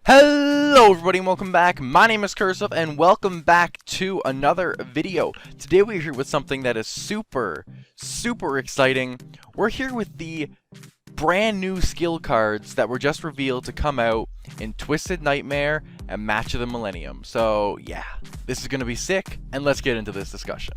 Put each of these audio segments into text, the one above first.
Hello everybody and welcome back. My name is Curseof and welcome back to another video. Today we're here with something that is super exciting. We're here with the brand new skill cards that were just revealed to come out in Twisted Nightmare and Match of the Millennium. So yeah, this is going to be sick, and let's get into this discussion.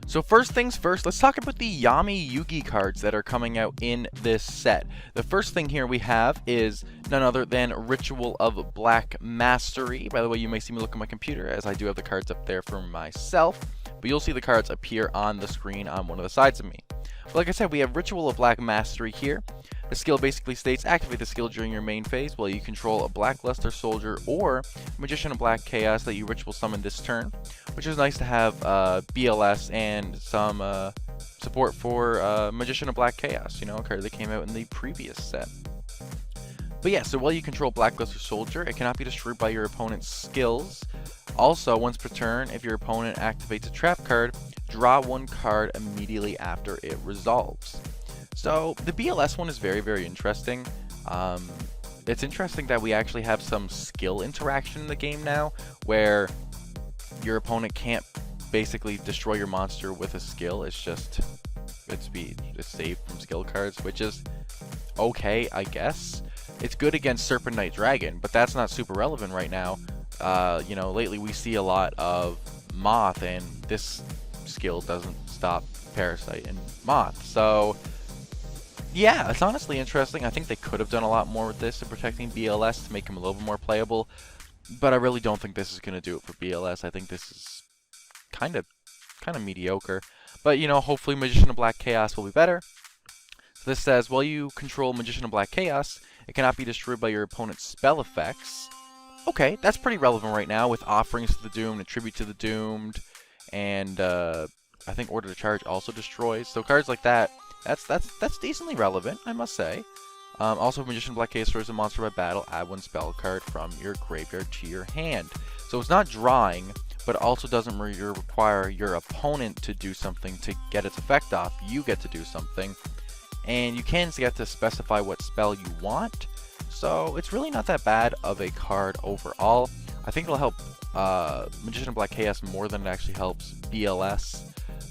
So first things first, let's talk about the Yugioh cards that are coming out in this set. The first thing here we have is none other than Ritual of Black Mastery. By the way, you may see me look at my computer as I do have the cards up there for myself, but you'll see the cards appear on the screen on one of the sides of me. But like I said, we have Ritual of Black Mastery here. The skill basically states, activate the skill during your main phase while you control a Black Luster Soldier or Magician of Black Chaos that you ritual summon this turn, which is nice to have BLS and some support for Magician of Black Chaos, you know, a card that came out in the previous set. But yeah, so while you control Black Luster Soldier, it cannot be destroyed by your opponent's skills. Also, once per turn, if your opponent activates a trap card, draw one card immediately after it resolves. So the BLS one is very interesting. It's interesting that we actually have some skill interaction in the game now, where your opponent can't basically destroy your monster with a skill. It's just it's saved from skill cards, which is okay, I guess. It's good against Serpent Knight Dragon, but that's not super relevant right now. You know, lately we see a lot of Moth, and this skill doesn't stop Parasite and Moth. So yeah, it's honestly interesting. I think they could have done a lot more with this in protecting BLS to make him a little bit more playable, but I really don't think this is going to do it for BLS. I think this is kind of mediocre. But, you know, hopefully Magician of Black Chaos will be better. So this says, while you control Magician of Black Chaos, it cannot be destroyed by your opponent's spell effects. Okay, that's pretty relevant right now with Offerings to the Doomed and Tribute to the Doomed, and I think Order to Charge also destroys. So cards like that, that's decently relevant, I must say. Also, Magician Black Chaos destroys a monster by battle. Add one spell card from your graveyard to your hand. So it's not drawing, but also doesn't require your opponent to do something to get its effect off. You get to do something, and you can get to specify what spell you want. So it's really not that bad of a card overall. I think it'll help Magician of Black Chaos more than it actually helps BLS.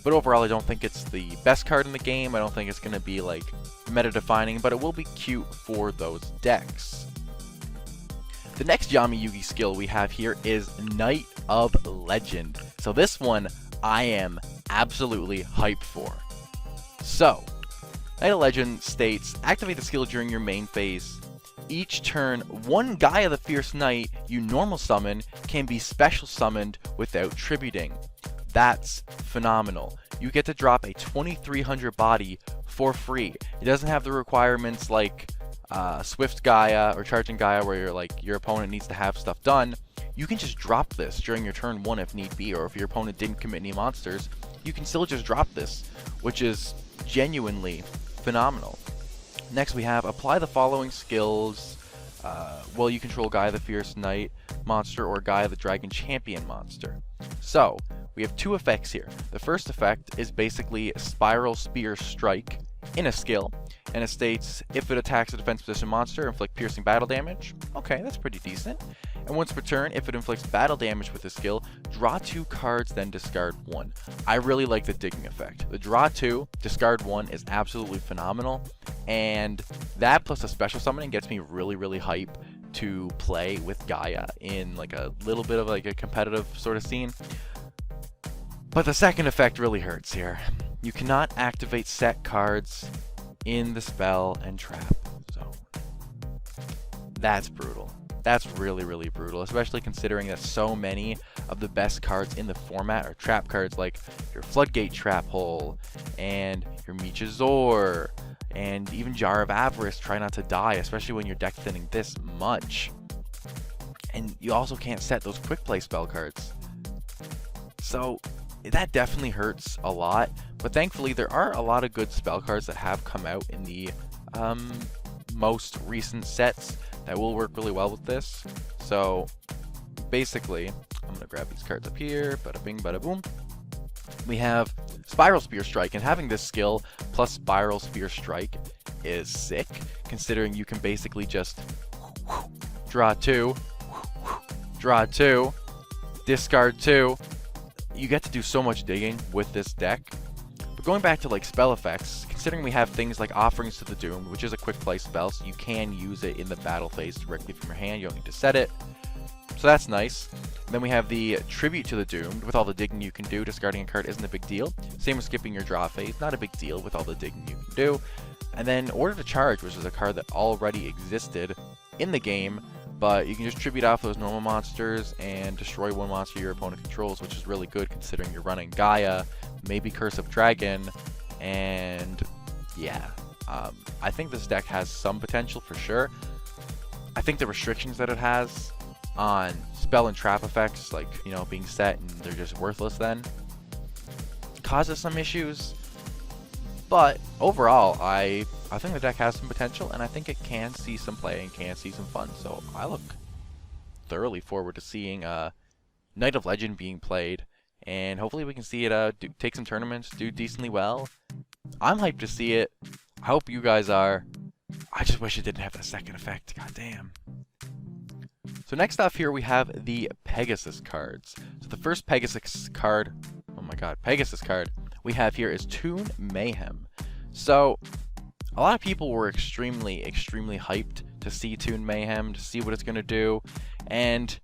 But overall, I don't think it's the best card in the game. I don't think it's going to be like meta-defining, but it will be cute for those decks. The next Yugioh skill we have here is Knight of Legend. So this one I am absolutely hyped for. So, Knight of Legend states, activate the skill during your main phase. Each turn, one Gaia the Fierce Knight you normal summon can be special summoned without tributing. That's phenomenal. You get to drop a 2300 body for free. It doesn't have the requirements like Swift Gaia or Charging Gaia where your opponent needs to have stuff done. You can just drop this during your turn 1 if need be, or if your opponent didn't commit any monsters, you can still just drop this, which is genuinely phenomenal. Next we have apply the following skills while you control Gaia the Fierce Knight monster or Gaia the Dragon Champion monster. So we have two effects here. The first effect is basically Spiral Spear Strike in a skill, and it states, if it attacks a defense position monster, inflict piercing battle damage. Okay, that's pretty decent. And once per turn, if it inflicts battle damage with the skill, draw 2 cards, then discard 1. I really like the digging effect. The draw 2, discard 1 is absolutely phenomenal, and that plus a special summoning gets me really hype to play with Gaia in like a little bit of like a competitive sort of scene. But the second effect really hurts here. You cannot activate set cards in the spell and trap zone. That's brutal. That's really brutal, especially considering that so many of the best cards in the format are trap cards, like your Floodgate Trap Hole and your Michazor and even Jar of Avarice, Try Not to Die, especially when you're deck thinning this much. And you also can't set those quick play spell cards. So that definitely hurts a lot, but thankfully there are a lot of good spell cards that have come out in the most recent sets that will work really well with this. So basically, I'm going to grab these cards up here, bada bing, bada boom. We have Spiral Spear Strike, and having this skill plus Spiral Spear Strike is sick, considering you can basically just draw 2, draw 2, discard 2. You get to do so much digging with this deck. But going back to like spell effects, considering we have things like Offerings to the Doomed, which is a quick play spell, so you can use it in the battle phase directly from your hand. You don't need to set it. So that's nice. And then we have the Tribute to the Doomed. With all the digging you can do, discarding a card isn't a big deal. Same with skipping your draw phase, not a big deal with all the digging you can do. And then Order to Charge, which is a card that already existed in the game, but you can just tribute off those normal monsters and destroy one monster your opponent controls, which is really good considering you're running Gaia, maybe Curse of Dragon, and yeah. I think this deck has some potential for sure. I think the restrictions that it has on spell and trap effects, like, you know, being set and they're just worthless then, causes some issues. But overall, I think the deck has some potential, and I think it can see some play and can see some fun. So I look thoroughly forward to seeing Knight of Legend being played, and hopefully we can see it take some tournaments, do decently well. I'm hyped to see it. I hope you guys are. I just wish it didn't have that second effect. God damn. So next off here we have the Pegasus cards. So the first Pegasus card, oh my god, Pegasus card we have here is Toon Mayhem. So a lot of people were extremely hyped to see Toon Mayhem, to see what it's going to do, and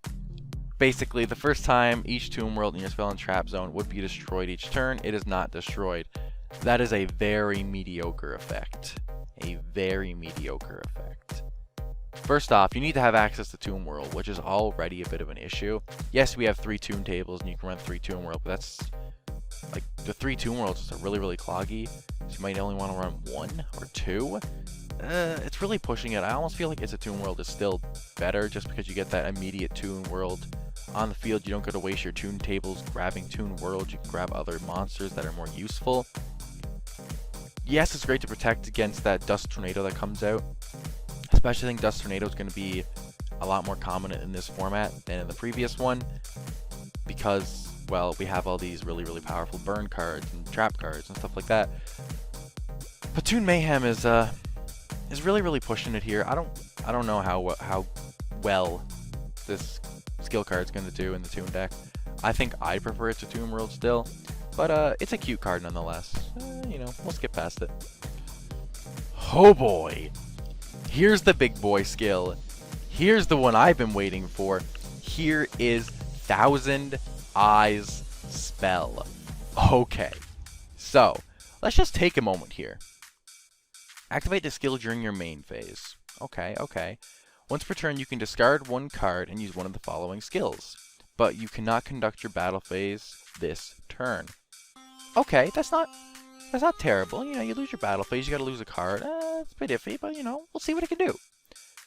basically the first time each Toon World in your spell and trap zone would be destroyed each turn, it is not destroyed. That is a very mediocre effect. A very mediocre effect. First off, you need to have access to Toon World, which is already a bit of an issue. Yes, we have 3 Toon tables and you can run 3 Toon World, but that's like the 3 Toon Worlds are really cloggy. So you might only want to run 1 or 2. It's really pushing it. I almost feel like It's a Toon World is still better just because you get that immediate Toon World on the field. You don't get to waste your Toon tables grabbing Toon World. You can grab other monsters that are more useful. Yes, it's great to protect against that Dust Tornado that comes out. Especially I think Dust Tornado is going to be a lot more common in this format than in the previous one. Because, well, we have all these really powerful burn cards and trap cards and stuff like that. But Toon Mayhem is really pushing it here. I don't know how well this skill card is going to do in the Toon deck. I think I prefer it to Toon World still, but it's a cute card nonetheless. You know, we'll skip past it. Oh boy, here's the big boy skill. Here's the one I've been waiting for. Here is Thousand Eyes spell. Okay, so let's just take a moment here. Activate the skill during your main phase. Okay. Once per turn, you can discard 1 card and use one of the following skills, but you cannot conduct your battle phase this turn. Okay, that's not terrible. You know, you lose your battle phase, you gotta lose a card. It's a bit iffy, but you know, we'll see what it can do.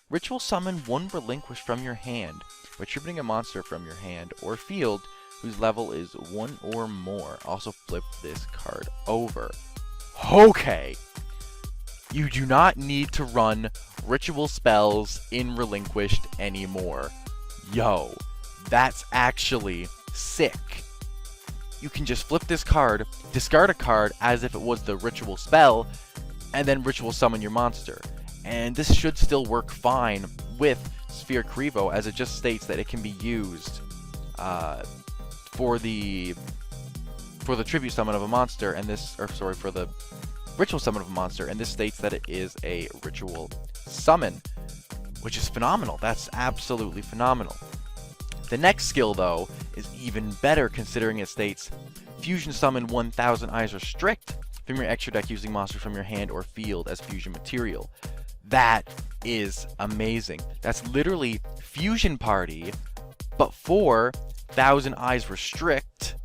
Ritual summon 1 relinquish from your hand, retributing a monster from your hand or field whose level is 1 or more. Also flip this card over. Okay. You do not need to run ritual spells in Relinquished anymore. Yo, that's actually sick. You can just flip this card, discard a card as if it was the ritual spell, and then ritual summon your monster. And this should still work fine with Sphere Crevo, as it just states that it can be used for the tribute summon of a monster, and for the ritual summon of a monster, and this states that it is a ritual summon, which is phenomenal. That's absolutely phenomenal. The next skill, though, is even better, considering it states fusion summon 1000 Eyes Restrict from your extra deck using monsters from your hand or field as fusion material. That is amazing. That's literally Fusion Party, but for 1000 Eyes Restrict.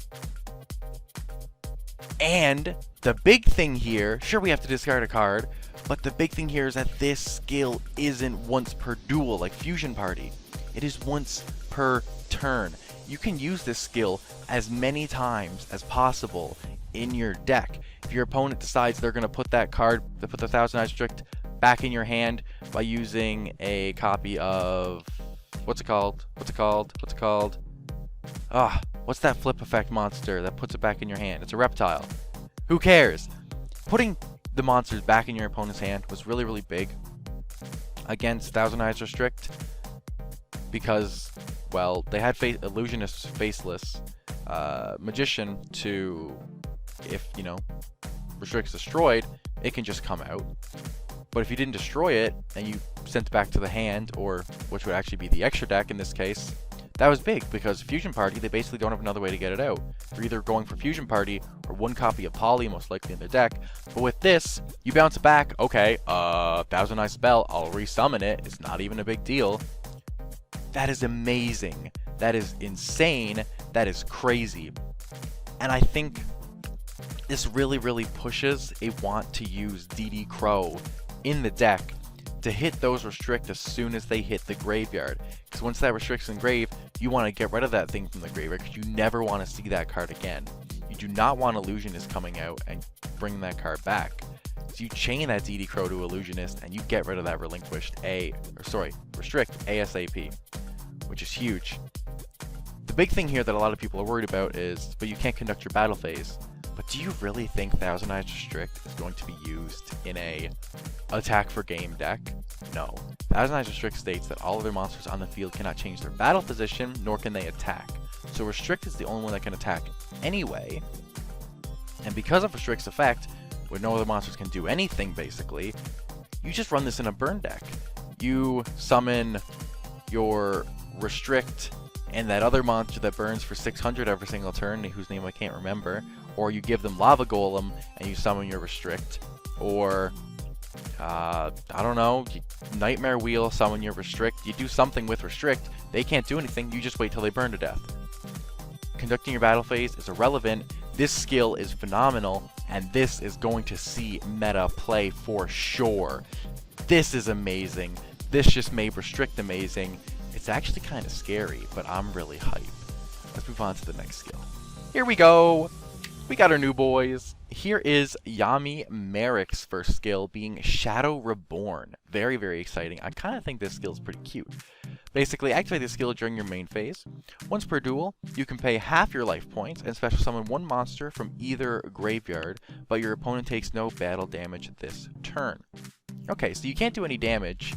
And the big thing here, sure, we have to discard a card, but the big thing here is that this skill isn't once per duel like Fusion Party. It is once per turn. You can use this skill as many times as possible in your deck. If your opponent decides they're going to put that card, to put the 1000 Eyes Restrict back in your hand by using a copy of, what's it called? What's that flip effect monster that puts it back in your hand? It's a reptile. Who cares? Putting the monsters back in your opponent's hand was really big against 1000 Eyes Restrict. because, well, they had Illusionist Faceless Magician to, if, you know, Restrict's destroyed, it can just come out. But if you didn't destroy it, and you sent it back to the hand, or which would actually be the extra deck in this case, that was big, because Fusion Party, they basically don't have another way to get it out. They're either going for Fusion Party, or one copy of Poly, most likely in their deck. But with this, you bounce it back, okay, that was a nice spell, I'll resummon it, it's not even a big deal. That is amazing. That is insane. That is crazy. And I think this really, really pushes a want to use DD Crow in the deck to hit those restrict as soon as they hit the graveyard. Because once that restrict's in grave, you want to get rid of that thing from the graveyard because you never want to see that card again. You do not want Illusionist coming out and bringing that card back. So you chain that DD Crow to Illusionist and you get rid of that restrict ASAP, which is huge. The big thing here that a lot of people are worried about is, but you can't conduct your battle phase. But do you really think Thousand Eyes Restrict is going to be used in a attack for game deck? No. Thousand Eyes Restrict states that all other monsters on the field cannot change their battle position, nor can they attack. So Restrict is the only one that can attack anyway. And because of Restrict's effect, where no other monsters can do anything basically, you just run this in a burn deck. You summon your Restrict and that other monster that burns for 600 every single turn, whose name I can't remember, or you give them Lava Golem and you summon your Restrict, or I don't know, Nightmare Wheel, summon your Restrict, you do something with Restrict, they can't do anything, you just wait till they burn to death. Conducting your battle phase is irrelevant, this skill is phenomenal, and this is going to see meta play for sure. This is amazing, this just made Restrict amazing. It's actually kind of scary, but I'm really hyped. Let's move on to the next skill. Here we go! We got our new boys. Here is Yami Merrick's first skill, being Shadow Reborn. Very, very exciting. I kind of think this skill is pretty cute. Basically, activate this skill during your main phase. Once per duel, you can pay half your life points and special summon one monster from either graveyard, but your opponent takes no battle damage this turn. Okay, so you can't do any damage,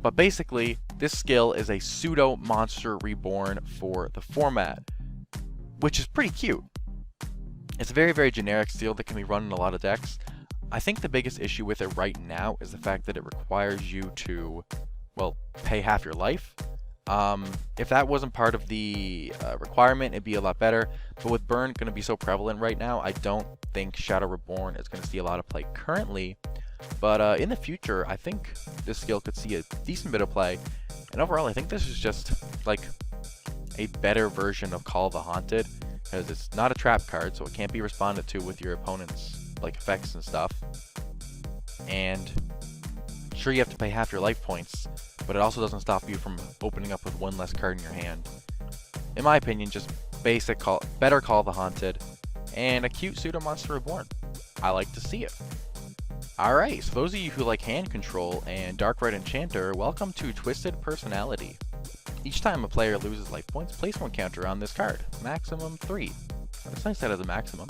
but basically, this skill is a pseudo monster reborn for the format, which is pretty cute. It's a very, very generic skill that can be run in a lot of decks. I think the biggest issue with it right now is the fact that it requires you to, well, pay half your life. If that wasn't part of the requirement, it'd be a lot better. But with burn going to be so prevalent right now, I don't think Shadow Reborn is going to see a lot of play currently. But in the future, I think this skill could see a decent bit of play. And overall, I think this is just like a better version of Call of the Haunted, because it's not a trap card, so it can't be responded to with your opponent's like effects and stuff. And sure, you have to pay half your life points, but it also doesn't stop you from opening up with one less card in your hand. In my opinion, just basic better Call of the Haunted, and a cute pseudo monster reborn. I like to see it. Alright, so those of you who like hand control and Dark Red Enchanter, welcome to Twisted Personality. Each time a player loses life points, place one counter on this card. Maximum 3. It's nice that as a maximum.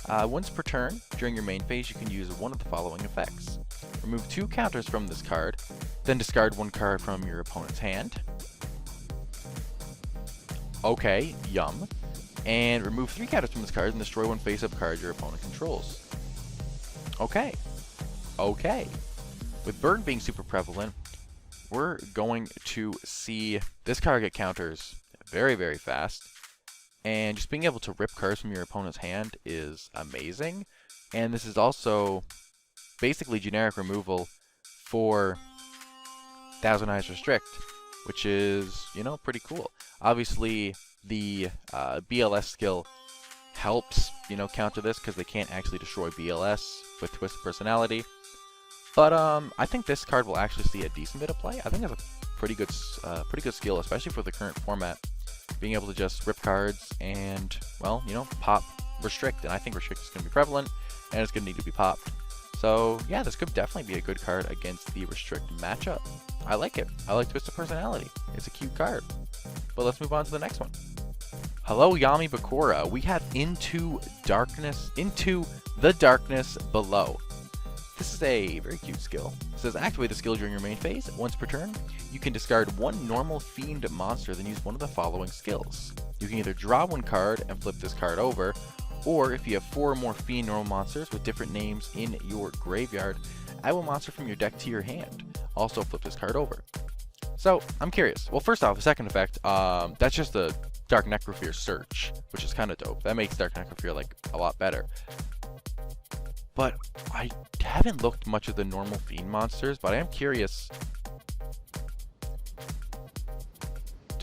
Once per turn, during your main phase, you can use one of the following effects. Remove 2 counters from this card, then discard 1 card from your opponent's hand. Okay, yum. And remove 3 counters from this card and destroy 1 face-up card your opponent controls. Okay. Okay. With burn being super prevalent, we're going to see this card get counters very, very fast. And just being able to rip cards from your opponent's hand is amazing. And this is also basically generic removal for Thousand Eyes Restrict, which is, you know, pretty cool. Obviously, the BLS skill helps, you know, counter this because they can't actually destroy BLS with Twisted Personality. But I think this card will actually see a decent bit of play. I think it's a pretty good skill, especially for the current format. Being able to just rip cards and, well, you know, pop Restrict. And I think Restrict is going to be prevalent, and it's going to need to be popped. So, yeah, this could definitely be a good card against the Restrict matchup. I like it. I like Twisted Personality. It's a cute card. But let's move on to the next one. Hello, Yami Bakura. We have Into the Darkness Below. This is a very cute skill. It says activate the skill during your main phase. Once per turn, you can discard one normal fiend monster, then use one of the following skills. You can either draw one card and flip this card over, or if you have 4 or more fiend normal monsters with different names in your graveyard, add one monster from your deck to your hand. Also flip this card over. So, I'm curious. Well, first off, the second effect, that's just a Dark Necrofear search, which is kind of dope. That makes Dark Necrofear, like, a lot better. But I haven't looked much at the normal fiend monsters, but I am curious.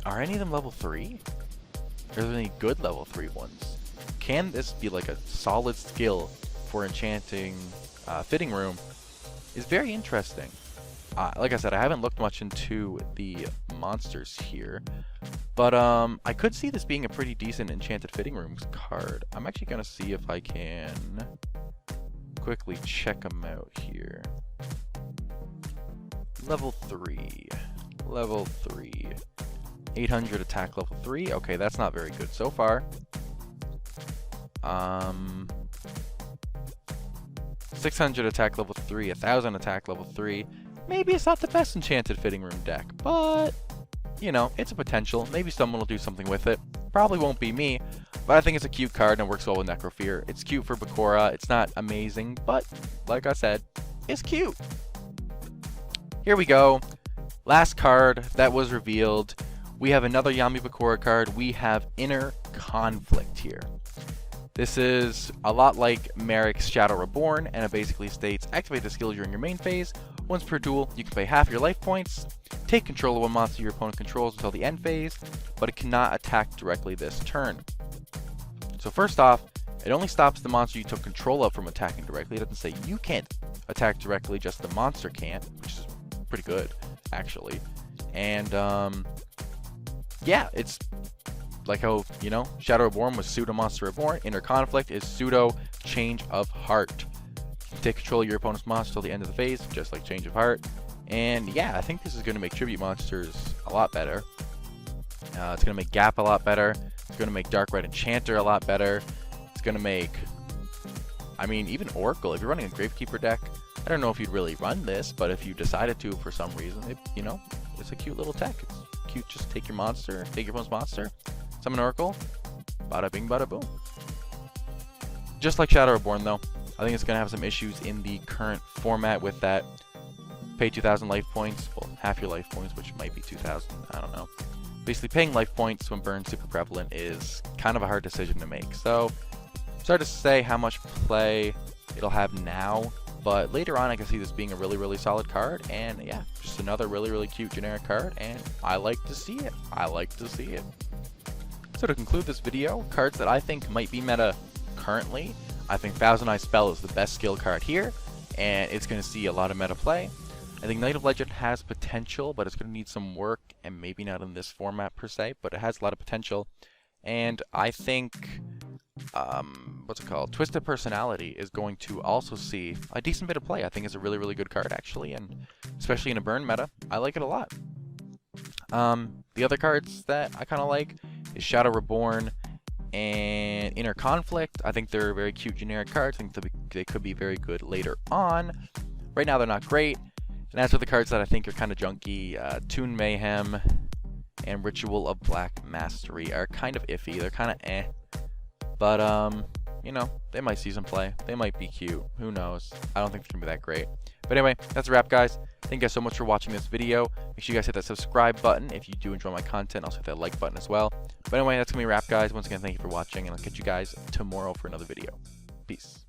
Are any of them level 3? Are there any good level 3 ones? Can this be like a solid skill for enchanting Fitting Room? Is very interesting. Like I said, I haven't looked much into the monsters here, but I could see this being a pretty decent Enchanted Fitting Rooms card. I'm actually going to see if I can quickly check them out here. Level 3. Level 3. 800 attack level 3. Okay, that's not very good so far. 600 attack level 3, 1000 attack level 3. Maybe it's not the best Enchanted Fitting Room deck, but, you know, it's a potential. Maybe someone will do something with it. Probably won't be me, but I think it's a cute card and it works well with Necrofear. It's cute for Bakura. It's not amazing, but, like I said, it's cute. Here we go. Last card that was revealed. We have another Yami Bakura card. We have Inner Conflict here. This is a lot like Merrick's Shadow Reborn, and it basically states, activate the skill during your main phase. Once per duel, you can pay half your life points, take control of one monster your opponent controls until the end phase, but it cannot attack directly this turn. So first off, it only stops the monster you took control of from attacking directly. It doesn't say you can't attack directly, just the monster can't, which is pretty good, actually. And, yeah, it's like how, you know, Shadow Reborn was pseudo Monster Reborn. Inner Conflict is pseudo Change of Heart. You can take control of your opponent's monster till the end of the phase, just like Change of Heart. And yeah, I think this is going to make tribute monsters a lot better. It's going to make Gap a lot better. It's going to make Dark Red Enchanter a lot better. It's going to make, I mean, even Oracle. If you're running a Gravekeeper deck, I don't know if you'd really run this, but if you decided to for some reason, you know, it's a cute little tech. It's cute. Just take your monster, take your opponent's monster, summon Oracle, bada bing, bada boom. Just like Shadow Reborn, though, I think it's going to have some issues in the current format with that pay 2,000 life points, well, half your life points, which might be 2,000, I don't know. Basically, paying life points when Burn's super prevalent is kind of a hard decision to make. So, it's hard to say how much play it'll have now, but later on I can see this being a really, really solid card, and yeah, just another really, really cute generic card, and I like to see it. I like to see it. So to conclude this video, cards that I think might be meta currently, I think Thousand Eye Spell is the best skill card here, and it's going to see a lot of meta play. I think Night of Legend has potential, but it's going to need some work, and maybe not in this format per se, but it has a lot of potential. And I think, what's it called? Twisted Personality is going to also see a decent bit of play. I think it's a really, really good card, actually, and especially in a burn meta, I like it a lot. The other cards that I kind of like is Shadow Reborn and Inner Conflict. I think they're very cute generic cards. I think they could be very good later on. Right now, they're not great. And as for the cards that I think are kind of junky, Toon Mayhem and Ritual of Black Mastery are kind of iffy. They're kind of eh. But, you know, they might see some play. They might be cute. Who knows? I don't think they're going to be that great. But anyway, that's a wrap, guys. Thank you guys so much for watching this video. Make sure you guys hit that subscribe button if you do enjoy my content. Also hit that like button as well. But anyway, that's going to be a wrap, guys. Once again, thank you for watching, and I'll catch you guys tomorrow for another video. Peace.